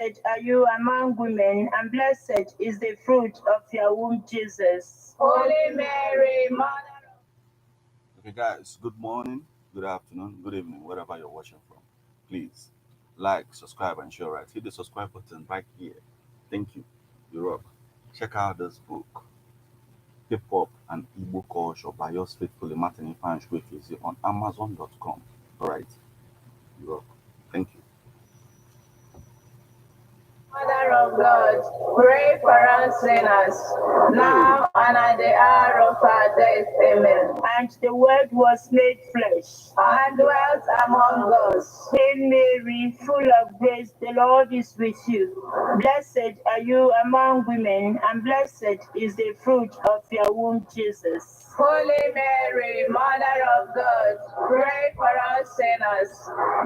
are you among women, and blessed is the fruit of your womb, Jesus. Holy Mary, Mother. Okay, guys, good morning, good afternoon, good evening, wherever you're watching from. Please like, subscribe, and share. Right, hit the subscribe button right here. Thank you. You rock. Check out this book, Hip Hop and Igbo Culture by yours faithfully, Martin Ifeanyi on Amazon.com. All right, you rock. Thank you. Mother of God, pray for us sinners, now and at the hour of our death. Amen. And the Word was made flesh, and dwelt among us. Hail Mary, full of grace, the Lord is with you. Blessed are you among women, and blessed is the fruit of your womb, Jesus. Holy Mary, Mother of God, pray for us sinners,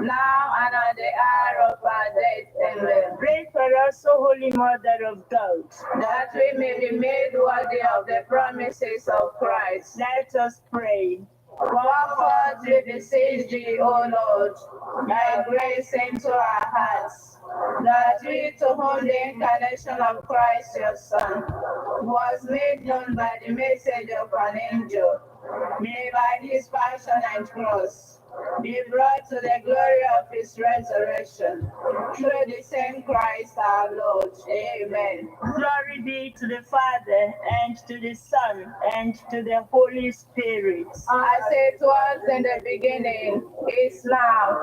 now and at the hour of our death. Amen. Pray for us, O Holy Mother of God, that we may be made worthy of the promises of Christ. Let us pray. Comfort, we beseech thee, O Lord, thy grace into our hearts, that we, to whom the incarnation of Christ your Son was made known by the message of an angel, may by his passion and cross be brought to the glory of his resurrection, through the same Christ our Lord. Amen. Glory be to the Father, and to the Son, and to the Holy Spirit. As it was in the beginning, is now,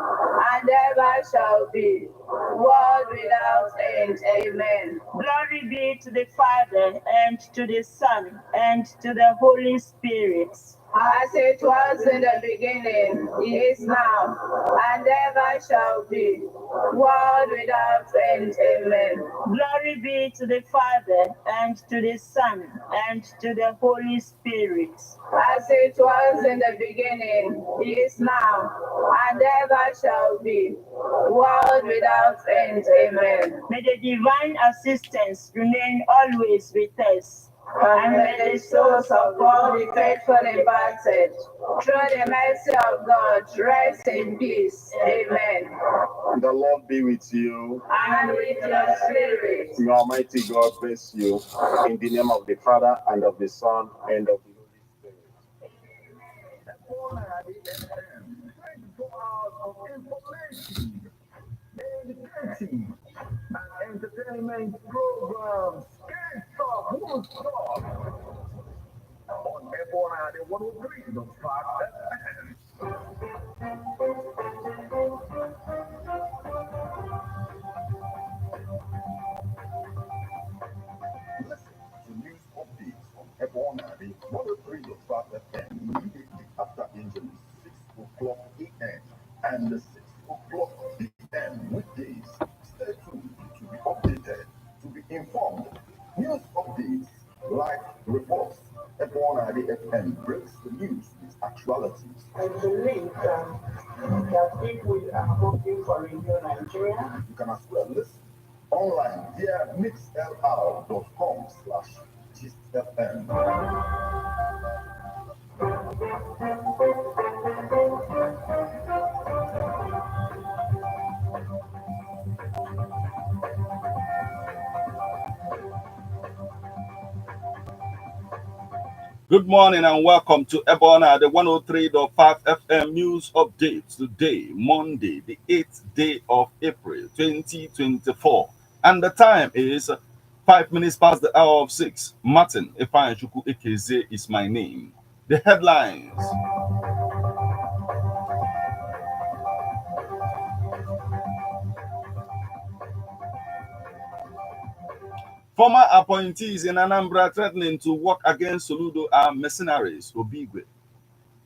and ever shall be, world without end. Amen. Glory be to the Father, and to the Son, and to the Holy Spirit. As it was in the beginning, is now, and ever shall be, world without end. Amen. Glory be to the Father, and to the Son, and to the Holy Spirit. As it was in the beginning, is now, and ever shall be, world without end. Amen. May the divine assistance remain always with us, and may the souls of all the faithfully departed, through the mercy of God, rest in peace. Amen. The Lord be with you. And with your spirit. May Almighty God bless you. In the name of the Father, and of the Son, and of the Holy Spirit. 24 hours of information, education, and entertainment programs. Can't stop, won't stop. On F1 103.5 FM. Listen to news updates on F1 103.5 FM immediately after injury, 6 o'clock a.m. and 6 o'clock p.m. weekdays. Stay tuned to be updated, to be informed. News updates, live reports. F1 FM brings the news with actualities. I believe that people are hoping for a new Nigeria. You can as well listen online via mixlr.com/GistFM. Good morning and welcome to Ebona, the 103.5 FM news updates today, Monday, the 8th day of April, 2024. And the time is 5 minutes past the hour of 6. Martin Ifeanyi Ekeze is my name. The headlines. Former appointees in Anambra threatening to work against Soludo are mercenaries, Igwe.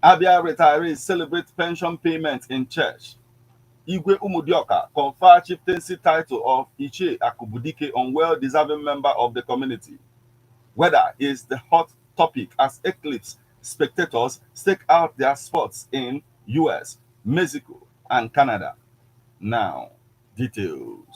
Abia retirees celebrate pension payment in church. Igwe Umudioka Confer Chieftaincy title of Ichie Akubudike on well-deserving member of the community. Weather is the hot topic as eclipse spectators stake out their spots in US, Mexico, and Canada. Now, details.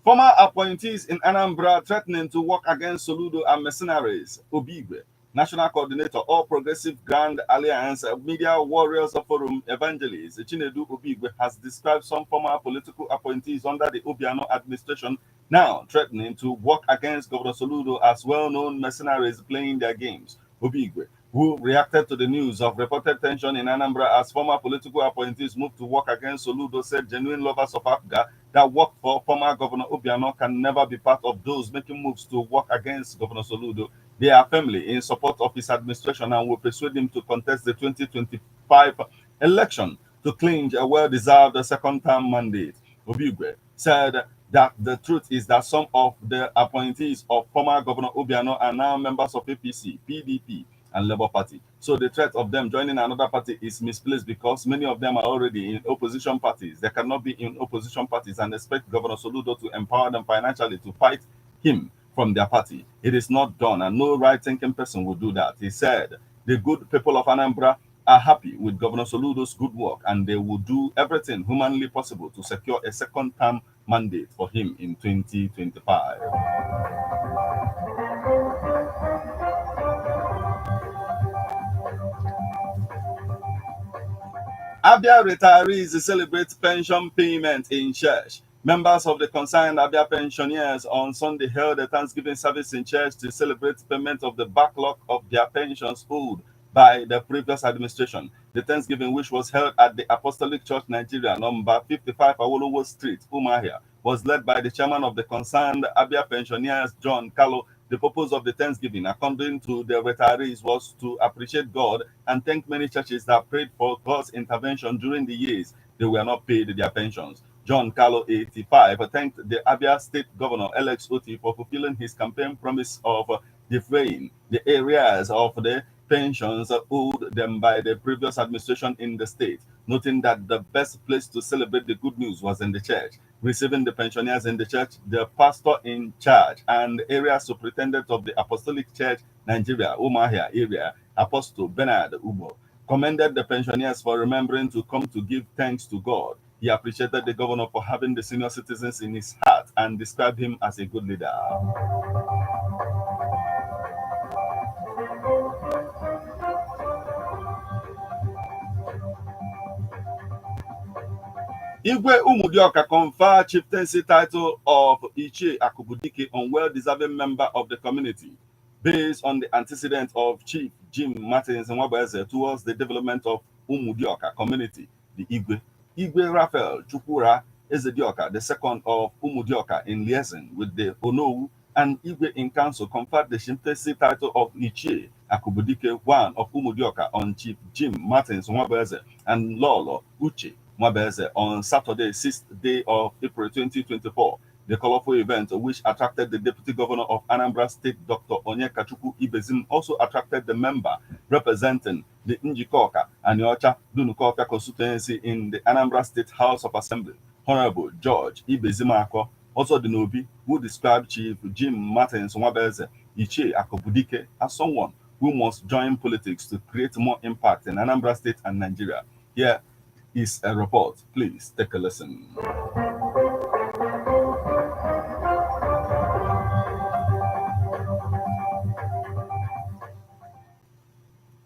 Former appointees in Anambra threatening to work against Soludo and mercenaries, Igwe, National Coordinator, All Progressive Grand Alliance, Media Warriors Forum Evangelist, Chinedu Obigwe, has described some former political appointees under the Obiano administration now threatening to work against Governor Soludo as well-known mercenaries playing their games. Obigwe, who reacted to the news of reported tension in Anambra as former political appointees moved to work against Soludo, said genuine lovers of Africa that worked for former Governor Obiano can never be part of those making moves to work against Governor Soludo. They are firmly in support of his administration and will persuade him to contest the 2025 election to clinch a well-deserved second-term mandate. Obigwe said that the truth is that some of the appointees of former Governor Obiano are now members of APC, PDP, and Labour Party. So the threat of them joining another party is misplaced because many of them are already in opposition parties. They cannot be in opposition parties and expect Governor Soludo to empower them financially to fight him from their party. It is not done, and no right-thinking person will do that. He said, the good people of Anambra are happy with Governor Soludo's good work, and they will do everything humanly possible to secure a second-term mandate for him in 2025. Abia retirees celebrate pension payment in church. Members of the concerned Abia pensioners on Sunday held a Thanksgiving service in church to celebrate payment of the backlog of their pensions owed by the previous administration. The Thanksgiving, which was held at the Apostolic Church Nigeria, number 55 Awolowo Street, Umahia, was led by the chairman of the concerned Abia pensioners, John Callow. The purpose of the Thanksgiving, according to the retirees, was to appreciate God and thank many churches that prayed for God's intervention during the years they were not paid their pensions. John Callow, 85, thanked the Abia State Governor, Alex Oti, for fulfilling his campaign promise of defraying the areas of the pensions owed them by the previous administration in the state, noting that the best place to celebrate the good news was in the church. Receiving the pensioners in the church, the pastor in charge and area superintendent of the Apostolic Church Nigeria, Umahia area, Apostle Bernard Ubo, commended the pensioners for remembering to come to give thanks to God. He appreciated the governor for having the senior citizens in his heart and described him as a good leader. Igwe Umudioka Confer Chieftaincy title of Ichie Akubudike on well-deserving member of the community, based on the antecedent of Chief Jim Martins Nwabeze towards the development of Umudioka community. The Igwe Raphael Chukura Ezedioka, the second of Umudioka, in liaison with the Onowu and Igwe in council, conferred the chieftaincy title of Ichie Akubudike, one of Umudioka, on Chief Jim Martins Nwabeze and Lolo Uche Mwabeze on Saturday, 6th day of April 2024. The colorful event, which attracted the Deputy Governor of Anambra State, Dr. Onyekachukwu Ibezim, also attracted the member representing the Njikoka and Yocha Dunukoka constituency in the Anambra State House of Assembly, Honorable George Ibezimako. Also the Nobi, who described Chief Jim Martins Nwabeze, Ichie Akubudike, as someone who must join politics to create more impact in Anambra State and Nigeria. Here is a report. Please take a listen.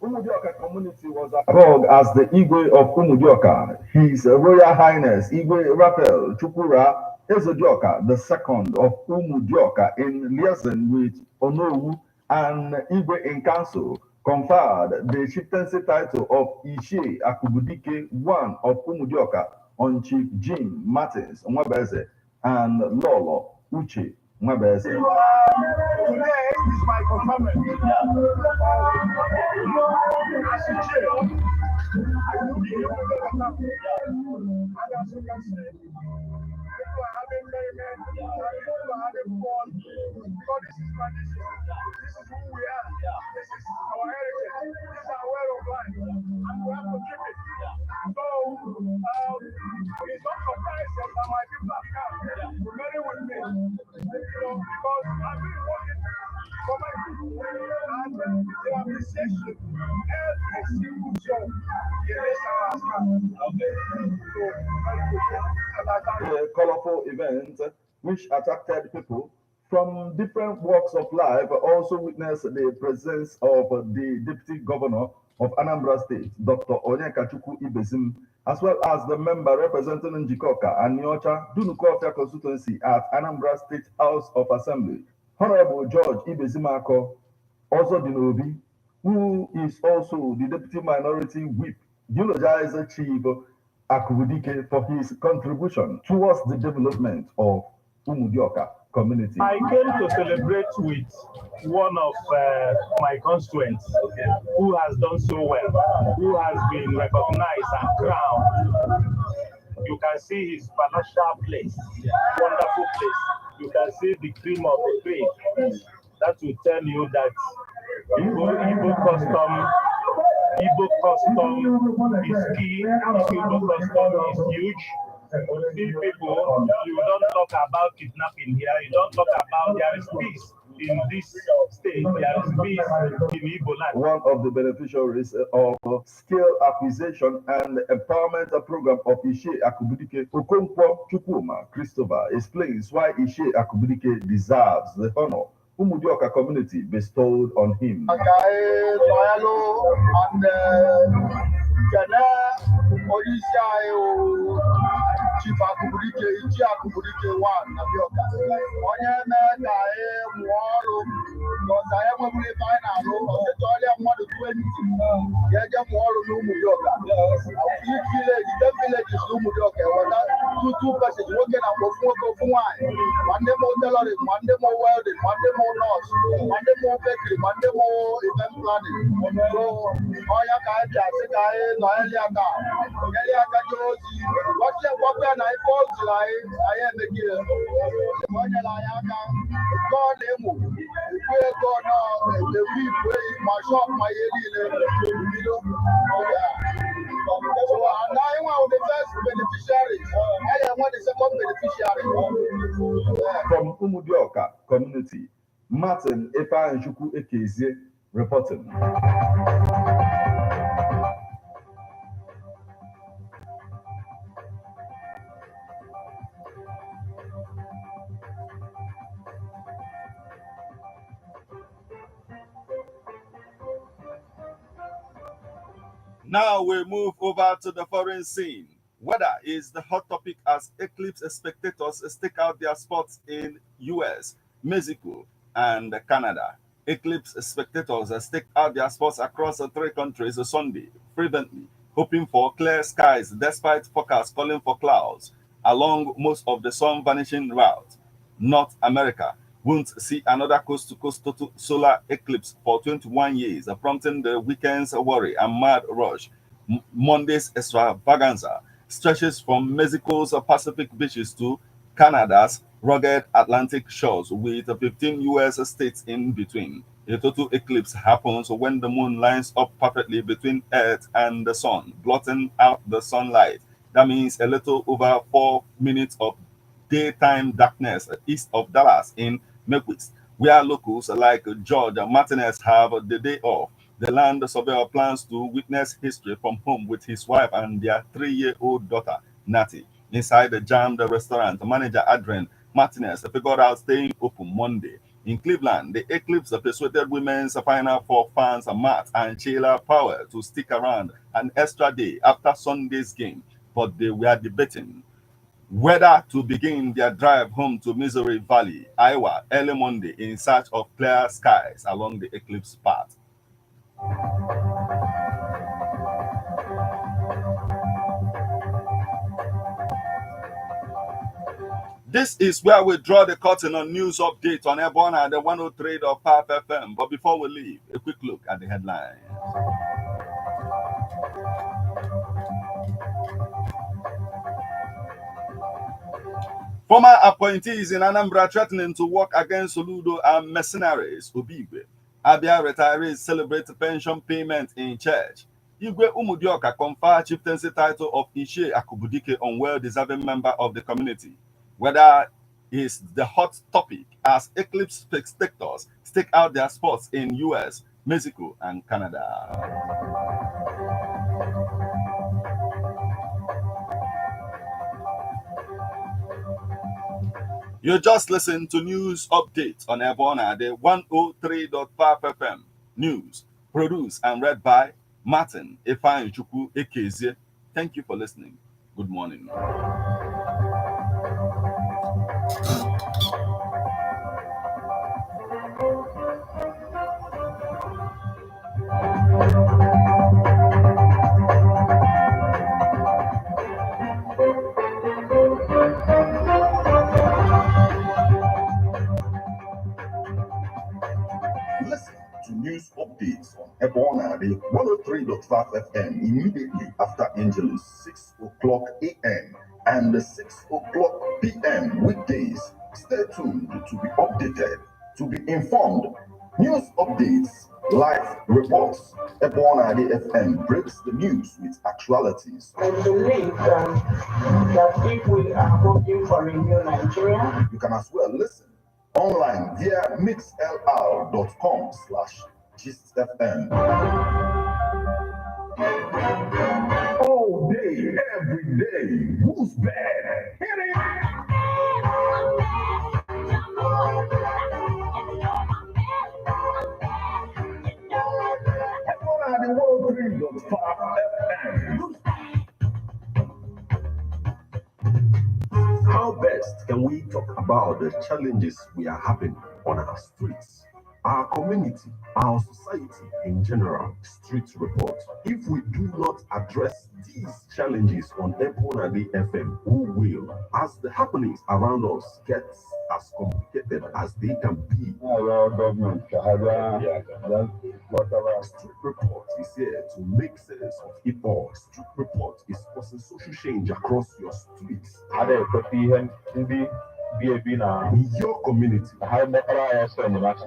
Umudioka community was called as the Igwe of Umudioka. His Royal Highness Igwe Raphael Chukura Ezedioka, the second of Umudioka, in liaison with Onowu and Igwe in council, conferred the chieftaincy title of Ichie Akubudike, one of Umudioka, on Chief Jim Martins Nwabeze and Lolo Uche Nwabeze. Today is my conferment. As a chair, I will be able to come. And as you can see, people are having merriment, people are having fun, because this is tradition. This is who we are. This is our heritage. This is our way of life. And we have to keep it. So, it's not surprising that my people have come to marry with me. Because I've been working for my people. And the appreciation every single job in this house. Okay. So, very good. A colorful event which attracted people from different walks of life also witnessed the presence of the Deputy Governor of Anambra State, Dr. Onyekachukwu Ibezim, as well as the member representing Njikoka and Nyocha Dunukofia constituency at Anambra State House of Assembly, Honorable George Ibezimako, also Dinobi, who is also the Deputy Minority Whip, eulogized Chief Akubudike for his contribution towards the development of Umudioka community. I came to celebrate with one of my constituents who has done so well, who has been recognized and crowned. You can see his palatial place, wonderful place. You can see the cream of the faith. That will tell you that Igbo custom is key. Igbo custom is huge. See people, you don't talk about kidnapping here. You don't talk about there is peace in this state. There is peace in Igbo land. One of the beneficiaries of skill acquisition and empowerment program of Ichie Akubudike, Okonkwo Chukwuma Christopher, explains why Ichie Akubudike deserves the honor Umudioka community bestowed on him. Chief Akubudike, Ichie Akubudike one, Umudioka. Onye mee ka mụọ ọrụ n'ọzọ ya nwebụrụ ife anyị na-arụ ọtụtụ ọrịa mmadụ 20 ga-eje mụọ ọrụ n'Umudioka. Each village, 10 villages n'Umudioka eweta two persons, nwoke na ofu nwoke ofu nwaanyị, ma ndị mụ tailoring, ma ndị mụ welding, ma ndị mụ nurse, ma ndị mụ bakery, ma ndị mụ event planning. So ọya ka anyị ji asị ka anyị nọnyere aka jee ozi gwakwa na ife o ziri anyị emegide o nyere anyị aka gọọ na-emu ukwu ego na-ewu ibu eyi ma shọp ma ihe niile bido and anyị nwe the first beneficiary anyị enwe the second beneficiary. From Umudioka community, Martin Ifeanyichukwu Ekezie reporting. Now we move over to the foreign scene. Weather is the hot topic as eclipse spectators stake out their spots in US, Mexico, and Canada. Eclipse spectators stake out their spots across the 3 countries Sunday, fervently, hoping for clear skies despite forecasts calling for clouds along most of the sun vanishing route. North America won't see another coast-to-coast total solar eclipse for 21 years, prompting the weekend's worry and mad rush. Monday's extravaganza stretches from Mexico's Pacific beaches to Canada's rugged Atlantic shores, with 15 U.S. states in between. A total eclipse happens when the moon lines up perfectly between Earth and the sun, blotting out the sunlight. That means a little over 4 minutes of daytime darkness east of Dallas in Memphis, where locals like George Martinez have the day off. The land surveyor plans to witness history from home with his wife and their 3-year-old daughter, Natty. Inside the jammed restaurant, manager Adrian Martinez figured out staying open Monday. In Cleveland, the eclipse persuaded women's Final Four fans Matt and Sheila Powell to stick around an extra day after Sunday's game, but they were debating whether to begin their drive home to Missouri Valley, Iowa, early Monday in search of clear skies along the eclipse path. This is where we draw the curtain on news updates on Airborne and the 103.5 FM. But before we leave, a quick look at the headlines. Former appointees in Anambra threatening to work against Soludo and mercenaries, Obigwe. Abia retirees celebrate pension payment in church. Igwe Umudioka Confer Chieftaincy title of Ichie Akubudike on well-deserving member of the community. Weather is the hot topic as eclipse spectators stake out their spots in US, Mexico, and Canada. You just listened to news updates on Ebona, the 103.5 FM news, produced and read by Martin Ifeanyichukwu Ekezie. Thank you for listening. Good morning. Listen to news updates on Ebona, the 103.5 FM immediately after Angelus, 6 o'clock a.m. and the 6 o'clock p.m. weekdays. Stay tuned to be updated, to be informed. News updates, live reports. Ebona, the FM breaks the news with actualities. I believe that if we are hoping for a new Nigeria, You can as well listen online via mixlr.com/GistFM. All day, every day, who's bad? Hit it! Ebona, the 103.5 FM. How best can we talk about the challenges we are having on our streets, our community, our society in general? Street report. If we do not address these challenges on Ebona the FM, who will? As the happenings around us get as complicated as they can be. Street report is here to make sense of it all. Street report is causing social change across your streets. In your community.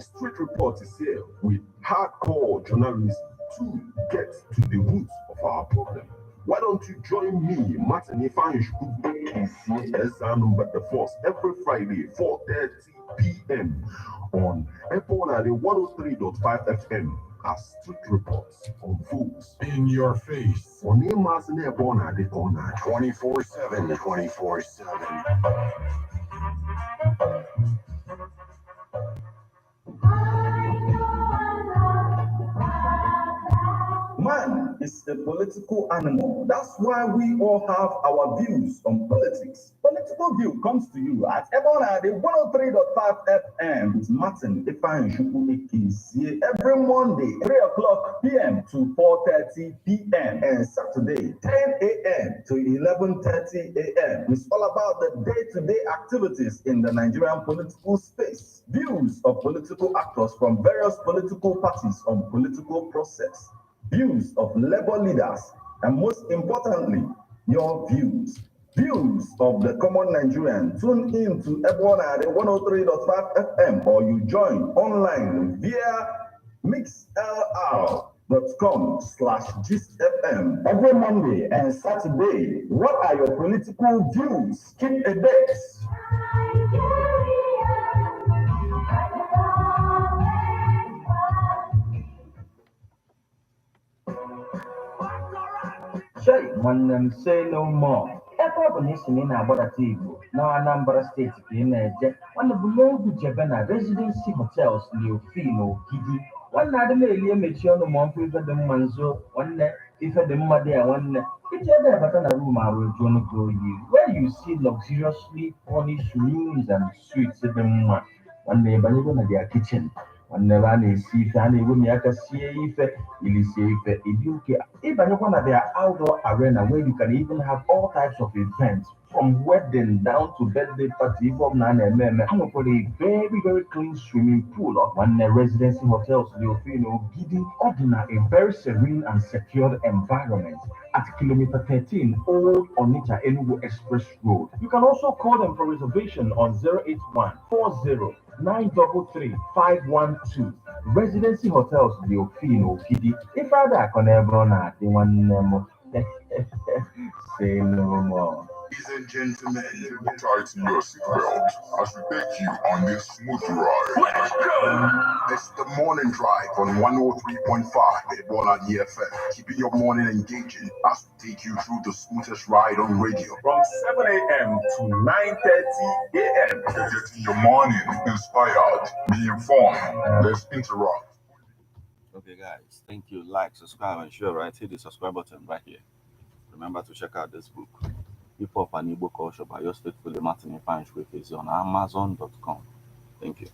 Street report is here with hardcore journalism to get to the roots of our problem. Why don't you join me, Martin Ifeanyichukwu, number the force every Friday, 4:30 p.m. on Ebona, the 103.5 FM as Street Reports unfolds in your face. On Emas and Ebona, the corner 24/7, 24/7. Man is a political animal. That's why we all have our views on politics. Political View comes to you at Ebona, the 103.5 FM with Martin Ifeanyichukwu Ekezie every Monday, 3 o'clock p.m. to 4:30 p.m. and Saturday, 10 a.m. to 11:30 a.m. It's all about the day-to-day activities in the Nigerian political space. Views of political actors from various political parties on political process. Views of labor leaders, and most importantly, your views. Views of the common Nigerian. Tune in to Ebona, the 103.5 FM, or you join online via mixlr.com/GistFM every Monday and Saturday. What are your political views? Keep a date. Shay, one say no more. Ebe ọ bụ na isi na ị na-agbadata Igbo na Anambra steeti ka ị na-eje, nwanne bụ n'ogwu jebe na Residency Hotels Leofi na Ogidi. Nwanne adịla eli emechi ọnụ ma ọkụ ife dị mma nso, nwanne ife dị mma dị ya nwanne. Ije ebe abata na room arụ eju ọnụ ka oyi, where you see luxuriously furnished rooms and suites dị mma. Nwanne banyego na their kitchen. Nwanne ebe a na-esi ife, a na-egwemi aka sie ife, ilisie ife, ịdị uke. Ịbanyekwa na their outdoor arena where you can even have all types of events, from wedding down to birthday party, ife ọbụla a na-eme eme. Ha nwekwara a very, very clean swimming pool of Nwanne Residency Hotels Leofi na Ogidi. Ọ dị na a very serene and secured environment at kilometer 13 Old Onitsha Enugu Express Road. You can also call them for reservation on 081-40-933-512. Residency Hotels Leofi na Ogidi. If I da akọ n'ebe ọ na-adị nwanne m, say no more. Ladies and gentlemen, tighten your seatbelt as we take you on this smooth ride. Let's go! It's the morning drive on 103.5 Ebola FM, keeping your morning engaging as we take you through the smoothest ride on radio. From 7 a.m. to 9:30 a.m. Getting your morning inspired, be informed, let's interact. Okay, guys, thank you. Like, subscribe, and share, right? Hit the subscribe button right here. Remember to check out this book, Hip Hop and Igbo Culture by yours faithfully, Martin Ifanchwe, is on Amazon.com. Thank you.